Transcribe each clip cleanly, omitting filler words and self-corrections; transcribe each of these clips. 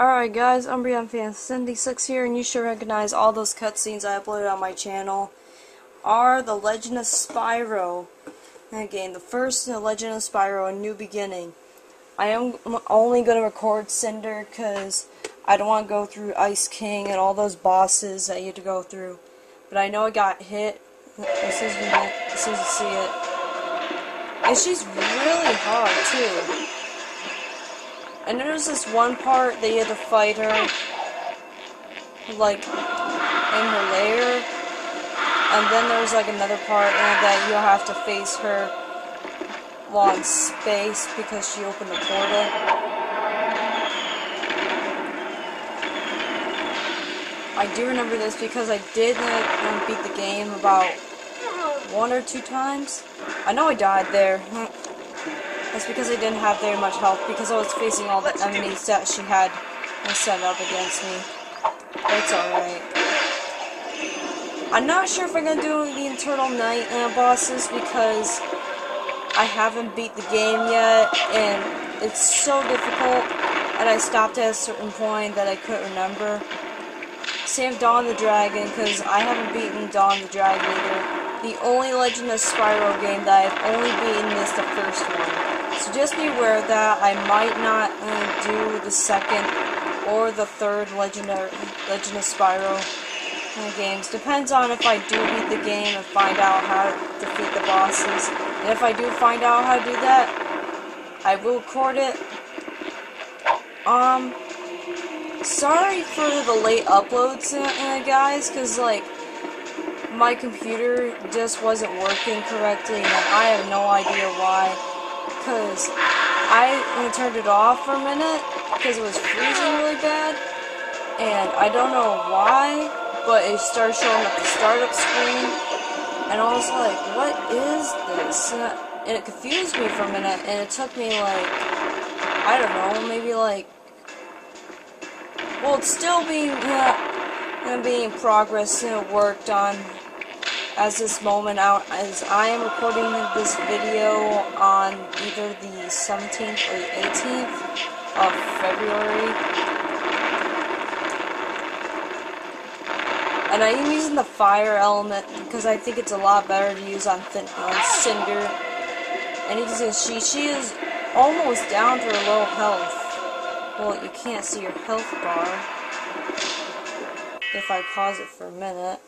Alright guys, I'm Fan76 here, and you should recognize all those cutscenes I uploaded on my channel are The Legend of Spyro game. The first in The Legend of Spyro, A New Beginning. I am only going to record Cynder because I don't want to go through Ice King and all those bosses that you have to go through. But I know I got hit. This is to see it. And she's really hard too. And there's this one part that you have to fight her, like, in her lair, and then there's like another part that you'll have to face her while in space because she opened the portal. I do remember this because I did beat the game about 1 or 2 times. I know I died there. That's because I didn't have very much health, because I was facing all the enemies that she had set up against me. That's alright. I'm not sure if I'm going to do the Eternal Night bosses, because I haven't beat the game yet, and it's so difficult, and I stopped at a certain point that I couldn't remember. Same Dawn the Dragon, because I haven't beaten Dawn the Dragon either. The only Legend of Spyro game that I've only beaten is the first one. So just be aware that I might not do the second or the third Legend of Spyro games. Depends on if I do beat the game and find out how to defeat the bosses. And if I do find out how to do that, I will record it. Sorry for the late uploads, guys, because like my computer just wasn't working correctly, and I have no idea why. Because I turned it off for a minute because it was freezing really bad, and I don't know why, but it started showing up the startup screen, and I was like, what is this? And it confused me for a minute, and it took me like, I don't know, maybe like, well, it's still being in progress, worked on as this moment out, as I am recording this video on either the 17th or the 18th of February. And I am using the fire element because I think it's a lot better to use on Cynder. And you can see she is almost down to her low health. Well, you can't see her health bar if I pause it for a minute.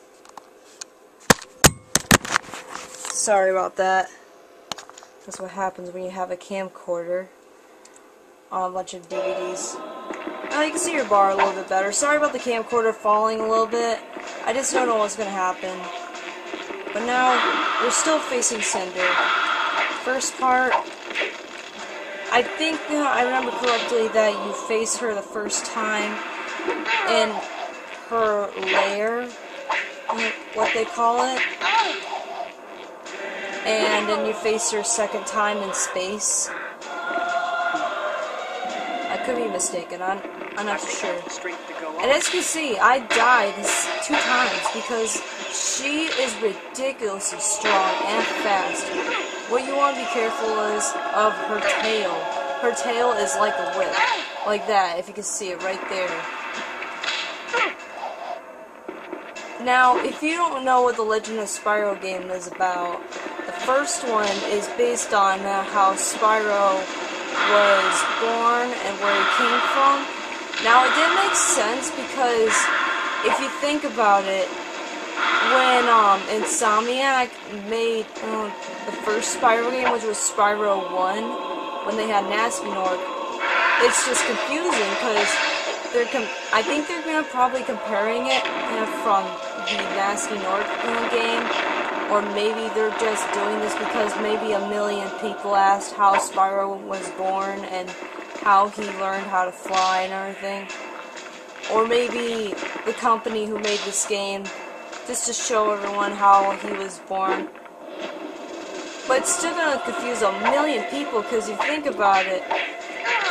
Sorry about that. That's what happens when you have a camcorder on a bunch of DVDs. Now you can see your bar a little bit better. Sorry about the camcorder falling a little bit. I just don't know what's going to happen. But now, we're still facing Cynder. First part, I think, I remember correctly that you face her the first time in her lair, what they call it. And then you face her second time in space. I could be mistaken, I'm not sure. And as you can see, I died 2 times because she is ridiculously strong and fast. What you want to be careful is of her tail. Her tail is like a whip. Like that, if you can see it right there. Now, if you don't know what the Legend of Spyro game is about, the first one is based on how Spyro was born and where he came from. Now, it didn't make sense because if you think about it, when Insomniac made the first Spyro game, which was Spyro 1, when they had Nasty Nork, it's just confusing because I think they're gonna probably comparing it from the Nasty Nork game, or maybe they're just doing this because maybe 1 million people asked how Spyro was born and how he learned how to fly and everything, or maybe the company who made this game just to show everyone how he was born. But it's still gonna confuse 1 million people because you think about it.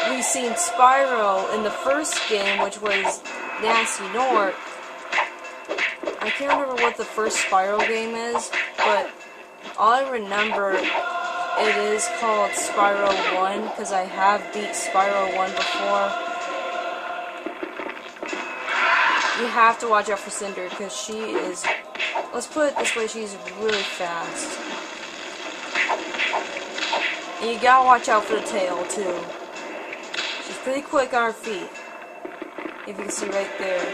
We've seen Spyro in the first game, which was Nasty Nork. I can't remember what the first Spyro game is, but all I remember it is called Spyro 1, because I have beat Spyro 1 before. you have to watch out for Cynder because she is, let's put it this way, she's really fast. And you gotta watch out for the tail too. She's pretty quick on her feet. If you can see right there.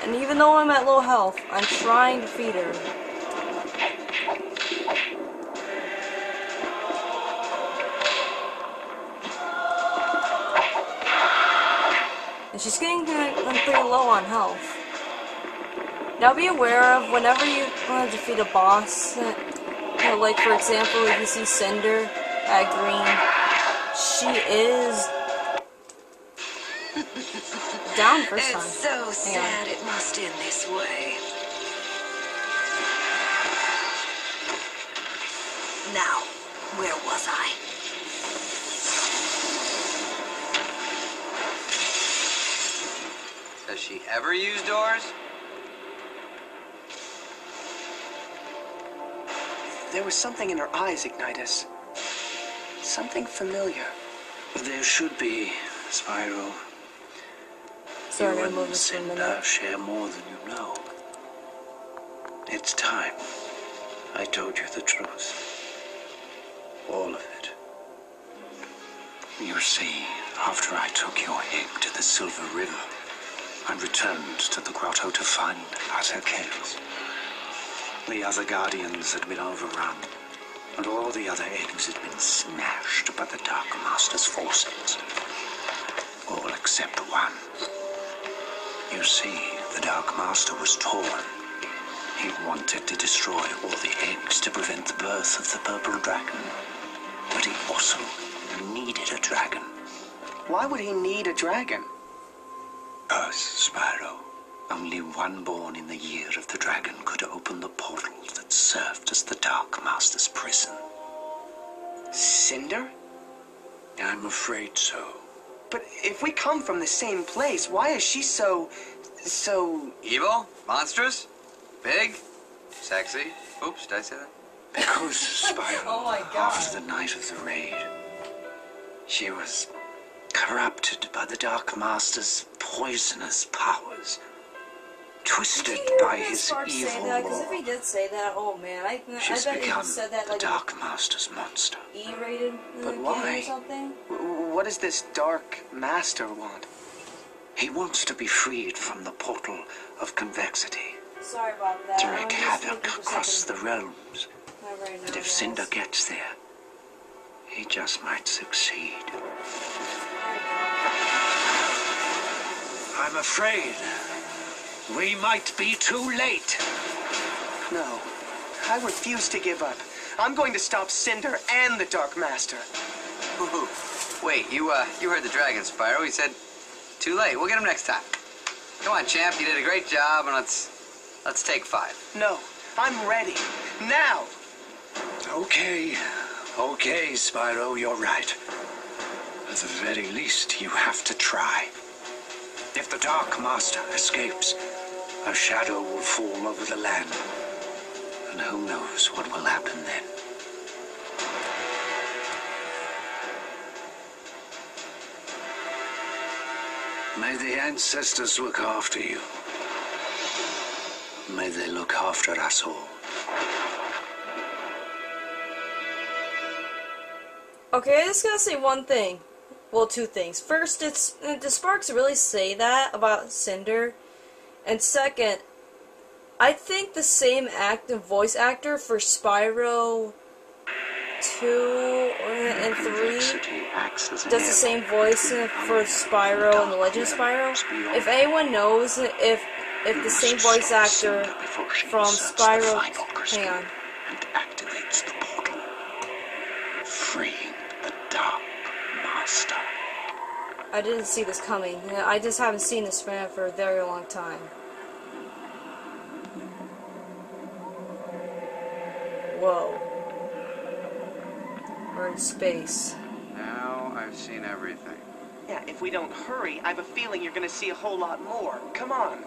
And even though I'm at low health, I'm trying to feed her. And she's getting pretty low on health. Now be aware of whenever you want to defeat a boss, like for example if you see Cynder at green, she is down first time. It's so sad it must end this way. Now, where was I? Does she ever use doors? There was something in her eyes, Ignitus. Something familiar. There should be, Spyro. Sorry, You I'm and moving for a Cynder minute. share more than you know. It's time I told you the truth. All of it. You see, after I took your egg to the Silver River, I returned to the grotto to find utter chaos. The other Guardians had been overrun, and all the other eggs had been smashed by the Dark Master's forces. All except one. You see, the Dark Master was torn. He wanted to destroy all the eggs to prevent the birth of the Purple Dragon. But he also needed a dragon. Why would he need a dragon? Earth, Spyro. Only one born in the year of the dragon could open the portal that served as the Dark Master's prison. Cynder? I'm afraid so. But if we come from the same place, why is she so... Evil? Monstrous? Big? Sexy? Oops, did I say that? Because, Spyro, Oh my God. after the night of the raid, she was corrupted by the Dark Master's poisonous powers. Twisted by his evil Because if law. he did say that, oh man, I She's bet he become said that the like Dark Master's monster. E-rated But game why? or something. What does this Dark Master want? He wants to be freed from the portal of convexity, Sorry about that. to I'm wreak just havoc looking for across the something realms. right now, And if guys. Cynder gets there, he just might succeed. I'm afraid we might be too late. No, I refuse to give up. I'm going to stop Cynder and the Dark Master. Ooh. Wait, you heard the dragon, Spyro. He said, too late. We'll get him next time. Come on, champ. You did a great job, and let's take 5. No, I'm ready. Now! Okay, Spyro, you're right. At the very least, you have to try. If the Dark Master escapes, a shadow will fall over the land. And who knows what will happen then. May the ancestors look after you. May they look after us all. Okay, I just gotta say one thing. Well, 2 things. First, does Sparks really say that about Cynder? And second, I think the same voice actor for Spyro 2 and 3 does the same voice for Spyro and the Legend of Spyro. If anyone knows if the same voice actor from Spyro, hang on. And activates the portal, freeing the Dark Master. I didn't see this coming. I just haven't seen this man for a very long time. Whoa. We're in space. Now I've seen everything. Yeah, if we don't hurry, I have a feeling you're gonna see a whole lot more. Come on.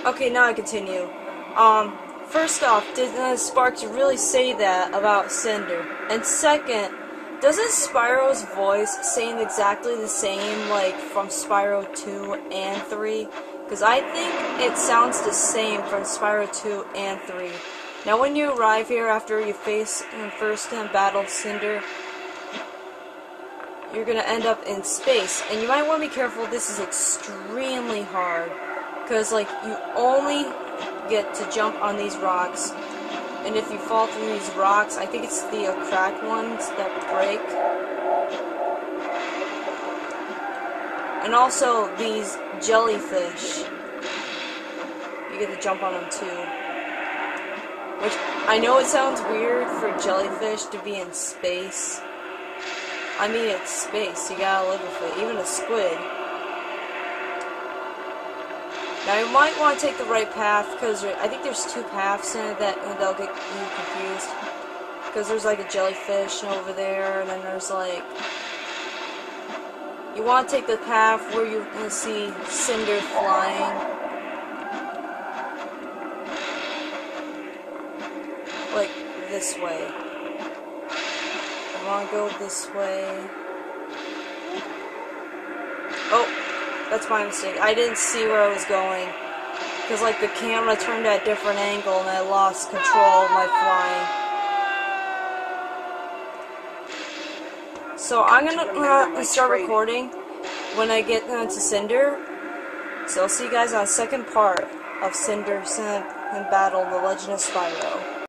Okay, now I continue. first off, did Sparks really say that about Cynder? And second, doesn't Spyro's voice sound exactly the same, like, from Spyro 2 and 3? Because I think it sounds the same from Spyro 2 and 3. Now, when you arrive here after you face and first battle Cynder, you're gonna end up in space. And you might want to be careful, this is extremely hard. Because, like, you only get to jump on these rocks. And if you fall through these rocks, I think it's the cracked ones that break. And also these jellyfish. You get to jump on them too. Which, I know it sounds weird for jellyfish to be in space. I mean, it's space, you gotta live with it. Even a squid. Now, you might want to take the right path, because I think there's two paths in it that'll get you confused. Because there's like a jellyfish over there, and then there's like... You want to take the path where you're going to see Cynder flying. Like, this way. I want to go this way. Oh! That's my mistake. I didn't see where I was going. Because, like, the camera turned at a different angle and I lost control of my flying. So, I'm gonna start recording when I get to Cynder. So, I'll see you guys on the second part of Cynder and Battle, The Legend of Spyro.